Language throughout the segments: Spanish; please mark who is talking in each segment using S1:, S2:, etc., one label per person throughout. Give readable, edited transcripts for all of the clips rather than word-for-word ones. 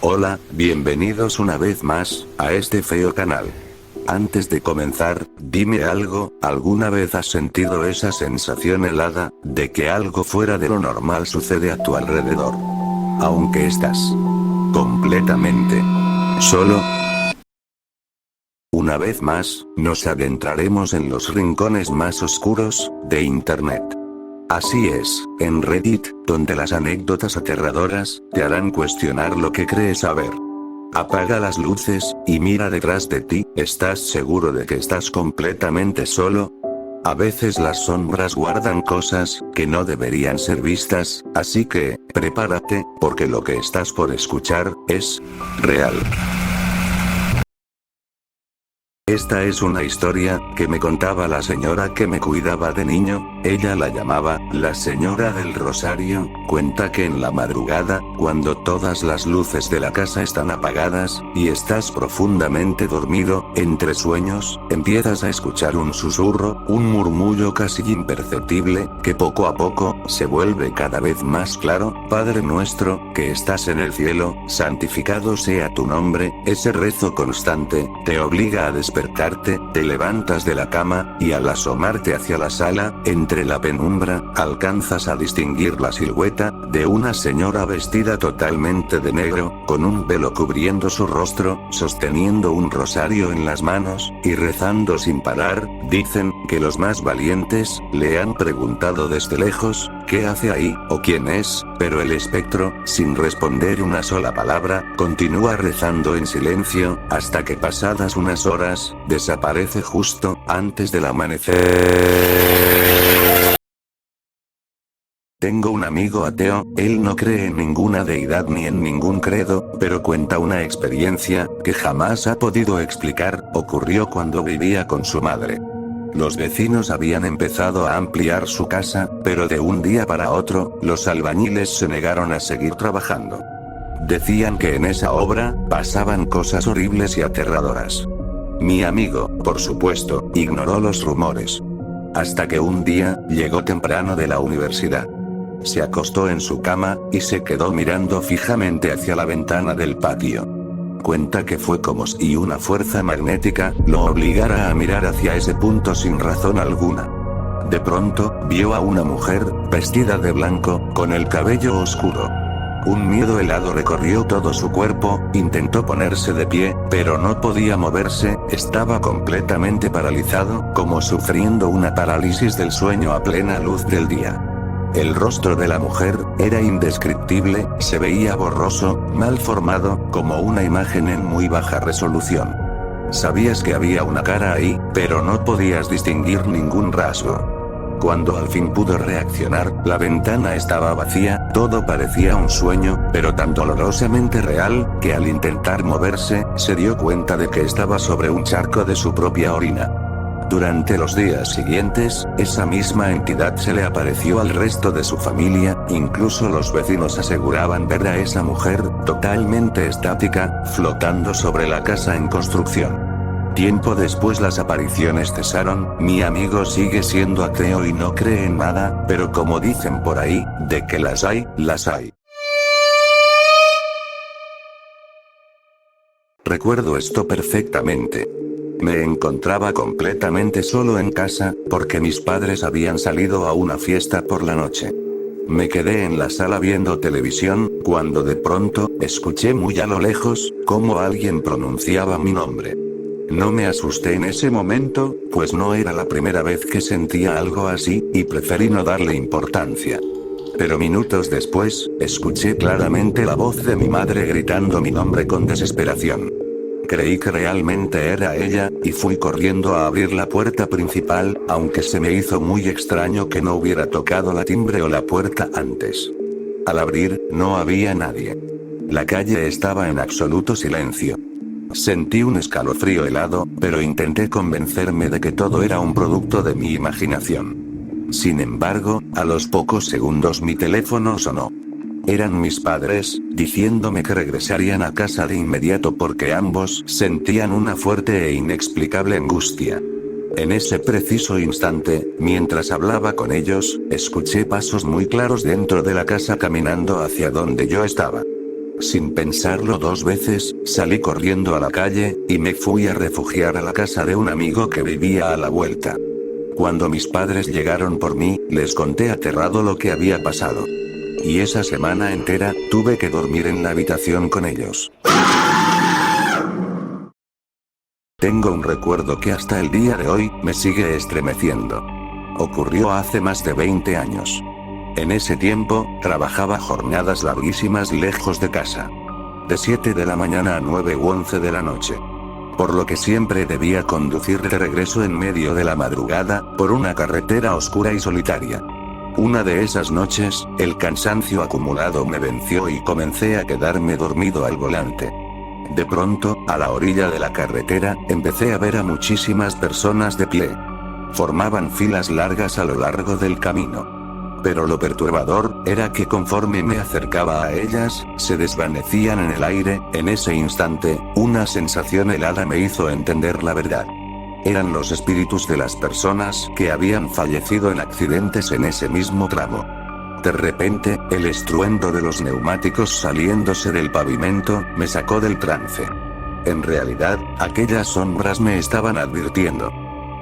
S1: Hola, bienvenidos una vez más, a este feo canal. Antes de comenzar, dime algo, ¿alguna vez has sentido esa sensación helada, de que algo fuera de lo normal sucede a tu alrededor? Aunque estás completamente solo. Una vez más, nos adentraremos en los rincones más oscuros, de Internet. Así es, en Reddit, donde las anécdotas aterradoras, te harán cuestionar lo que crees saber. Apaga las luces, y mira detrás de ti, ¿estás seguro de que estás completamente solo? A veces las sombras guardan cosas, que no deberían ser vistas, así que, prepárate, porque lo que estás por escuchar, es real. Esta es una historia, que me contaba la señora que me cuidaba de niño, ella la llamaba, la señora del Rosario. Cuenta que en la madrugada, cuando todas las luces de la casa están apagadas, y estás profundamente dormido, entre sueños, empiezas a escuchar un susurro, un murmullo casi imperceptible, que poco a poco, se vuelve cada vez más claro: Padre nuestro, que estás en el cielo, santificado sea tu nombre. Ese rezo constante, te obliga a despertarte, te levantas de la cama, y al asomarte hacia la sala, entre la penumbra, alcanzas a distinguir la silueta, de una señora vestida totalmente de negro, con un velo cubriendo su rostro, sosteniendo un rosario en las manos, y rezando sin parar. Dicen, que los más valientes, le han preguntado desde lejos, ¿qué hace ahí, o quién es? Pero el espectro, sin responder una sola palabra, continúa rezando en silencio, hasta que pasadas unas horas, desaparece justo, antes del amanecer. Tengo un amigo ateo, él no cree en ninguna deidad ni en ningún credo, pero cuenta una experiencia, que jamás ha podido explicar. Ocurrió cuando vivía con su madre. Los vecinos habían empezado a ampliar su casa, pero de un día para otro, los albañiles se negaron a seguir trabajando. Decían que en esa obra, pasaban cosas horribles y aterradoras. Mi amigo, por supuesto, ignoró los rumores. Hasta que un día, llegó temprano de la universidad. Se acostó en su cama, y se quedó mirando fijamente hacia la ventana del patio. Cuenta que fue como si una fuerza magnética, lo obligara a mirar hacia ese punto sin razón alguna. De pronto, vio a una mujer, vestida de blanco, con el cabello oscuro. Un miedo helado recorrió todo su cuerpo, intentó ponerse de pie, pero no podía moverse, estaba completamente paralizado, como sufriendo una parálisis del sueño a plena luz del día. El rostro de la mujer, era indescriptible, se veía borroso, mal formado, como una imagen en muy baja resolución. Sabías que había una cara ahí, pero no podías distinguir ningún rasgo. Cuando al fin pudo reaccionar, la ventana estaba vacía, todo parecía un sueño, pero tan dolorosamente real, que al intentar moverse, se dio cuenta de que estaba sobre un charco de su propia orina. Durante los días siguientes, esa misma entidad se le apareció al resto de su familia, incluso los vecinos aseguraban ver a esa mujer, totalmente estática, flotando sobre la casa en construcción. Tiempo después las apariciones cesaron. Mi amigo sigue siendo ateo y no cree en nada, pero como dicen por ahí, de que las hay, las hay. Recuerdo esto perfectamente. Me encontraba completamente solo en casa, porque mis padres habían salido a una fiesta por la noche. Me quedé en la sala viendo televisión, cuando de pronto, escuché muy a lo lejos, cómo alguien pronunciaba mi nombre. No me asusté en ese momento, pues no era la primera vez que sentía algo así, y preferí no darle importancia. Pero minutos después, escuché claramente la voz de mi madre gritando mi nombre con desesperación. Creí que realmente era ella, y fui corriendo a abrir la puerta principal, aunque se me hizo muy extraño que no hubiera tocado la timbre o la puerta antes. Al abrir, no había nadie. La calle estaba en absoluto silencio. Sentí un escalofrío helado, pero intenté convencerme de que todo era un producto de mi imaginación. Sin embargo, a los pocos segundos mi teléfono sonó. Eran mis padres, diciéndome que regresarían a casa de inmediato porque ambos sentían una fuerte e inexplicable angustia. En ese preciso instante, mientras hablaba con ellos, escuché pasos muy claros dentro de la casa caminando hacia donde yo estaba. Sin pensarlo dos veces, salí corriendo a la calle, y me fui a refugiar a la casa de un amigo que vivía a la vuelta. Cuando mis padres llegaron por mí, les conté aterrado lo que había pasado. Y esa semana entera, tuve que dormir en la habitación con ellos. Tengo un recuerdo que hasta el día de hoy, me sigue estremeciendo. Ocurrió hace más de 20 años. En ese tiempo, trabajaba jornadas larguísimas lejos de casa. De 7 de la mañana a 9 u 11 de la noche. Por lo que siempre debía conducir de regreso en medio de la madrugada, por una carretera oscura y solitaria. Una de esas noches, el cansancio acumulado me venció y comencé a quedarme dormido al volante. De pronto, a la orilla de la carretera, empecé a ver a muchísimas personas de pie. Formaban filas largas a lo largo del camino. Pero lo perturbador, era que conforme me acercaba a ellas, se desvanecían en el aire. En ese instante, una sensación helada me hizo entender la verdad. Eran los espíritus de las personas que habían fallecido en accidentes en ese mismo tramo. De repente, el estruendo de los neumáticos saliéndose del pavimento, me sacó del trance. En realidad, aquellas sombras me estaban advirtiendo.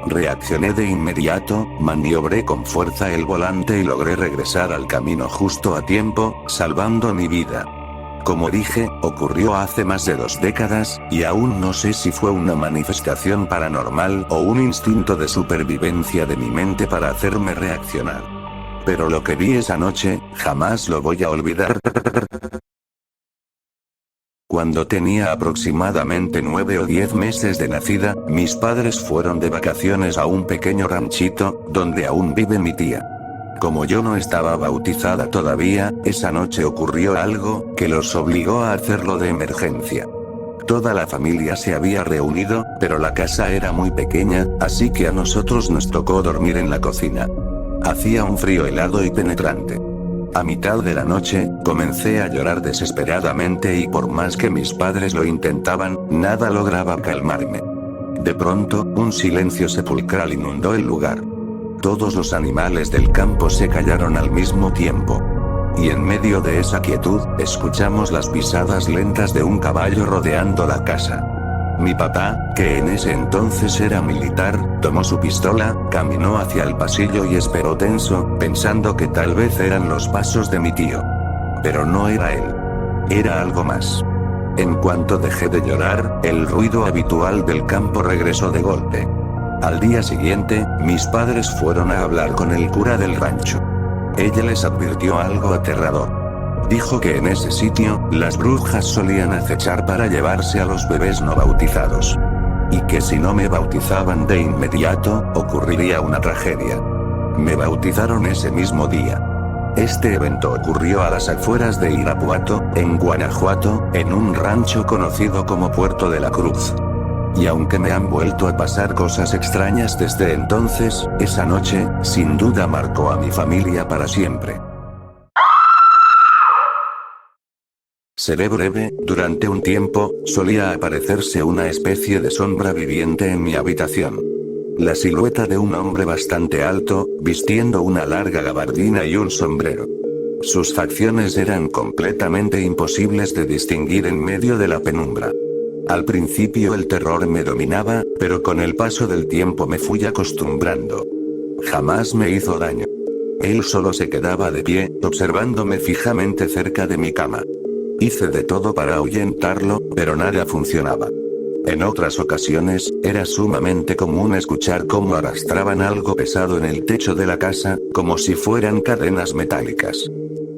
S1: Reaccioné de inmediato, maniobré con fuerza el volante y logré regresar al camino justo a tiempo, salvando mi vida. Como dije, ocurrió hace más de 2 décadas, y aún no sé si fue una manifestación paranormal o un instinto de supervivencia de mi mente para hacerme reaccionar. Pero lo que vi esa noche, jamás lo voy a olvidar. Cuando tenía aproximadamente 9 o 10 meses de nacida, mis padres fueron de vacaciones a un pequeño ranchito, donde aún vive mi tía. Como yo no estaba bautizada todavía, esa noche ocurrió algo, que los obligó a hacerlo de emergencia. Toda la familia se había reunido, pero la casa era muy pequeña, así que a nosotros nos tocó dormir en la cocina. Hacía un frío helado y penetrante. A mitad de la noche, comencé a llorar desesperadamente y por más que mis padres lo intentaban, nada lograba calmarme. De pronto, un silencio sepulcral inundó el lugar. Todos los animales del campo se callaron al mismo tiempo. Y en medio de esa quietud, escuchamos las pisadas lentas de un caballo rodeando la casa. Mi papá, que en ese entonces era militar, tomó su pistola, caminó hacia el pasillo y esperó tenso, pensando que tal vez eran los pasos de mi tío. Pero no era él. Era algo más. En cuanto dejé de llorar, el ruido habitual del campo regresó de golpe. Al día siguiente, mis padres fueron a hablar con el cura del rancho. Ella les advirtió algo aterrador. Dijo que en ese sitio, las brujas solían acechar para llevarse a los bebés no bautizados. Y que si no me bautizaban de inmediato, ocurriría una tragedia. Me bautizaron ese mismo día. Este evento ocurrió a las afueras de Irapuato, en Guanajuato, en un rancho conocido como Puerto de la Cruz. Y aunque me han vuelto a pasar cosas extrañas desde entonces, esa noche, sin duda marcó a mi familia para siempre. Seré breve, durante un tiempo, solía aparecerse una especie de sombra viviente en mi habitación. La silueta de un hombre bastante alto, vistiendo una larga gabardina y un sombrero. Sus facciones eran completamente imposibles de distinguir en medio de la penumbra. Al principio el terror me dominaba, pero con el paso del tiempo me fui acostumbrando. Jamás me hizo daño. Él solo se quedaba de pie, observándome fijamente cerca de mi cama. Hice de todo para ahuyentarlo, pero nada funcionaba. En otras ocasiones, era sumamente común escuchar cómo arrastraban algo pesado en el techo de la casa, como si fueran cadenas metálicas.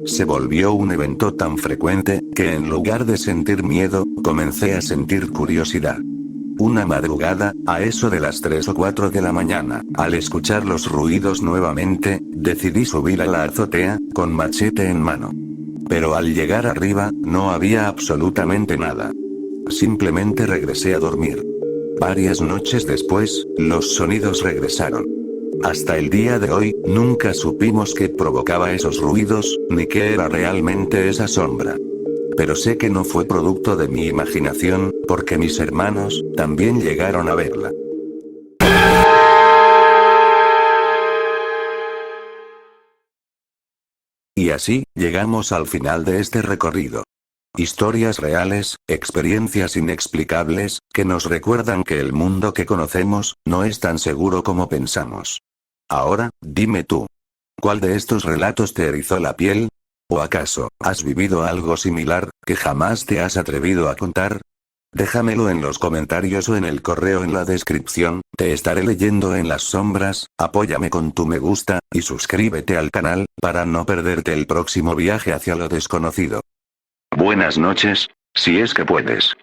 S1: Se volvió un evento tan frecuente, que en lugar de sentir miedo, comencé a sentir curiosidad. Una madrugada, a eso de las 3 o 4 de la mañana, al escuchar los ruidos nuevamente, decidí subir a la azotea, con machete en mano. Pero al llegar arriba, no había absolutamente nada. Simplemente regresé a dormir. Varias noches después, los sonidos regresaron. Hasta el día de hoy, nunca supimos qué provocaba esos ruidos, ni qué era realmente esa sombra. Pero sé que no fue producto de mi imaginación, porque mis hermanos, también llegaron a verla. Y así, llegamos al final de este recorrido. Historias reales, experiencias inexplicables, que nos recuerdan que el mundo que conocemos, no es tan seguro como pensamos. Ahora, dime tú. ¿Cuál de estos relatos te erizó la piel? ¿O acaso, has vivido algo similar, que jamás te has atrevido a contar? Déjamelo en los comentarios o en el correo en la descripción, te estaré leyendo en las sombras, apóyame con tu me gusta, y suscríbete al canal, para no perderte el próximo viaje hacia lo desconocido. Buenas noches, si es que puedes.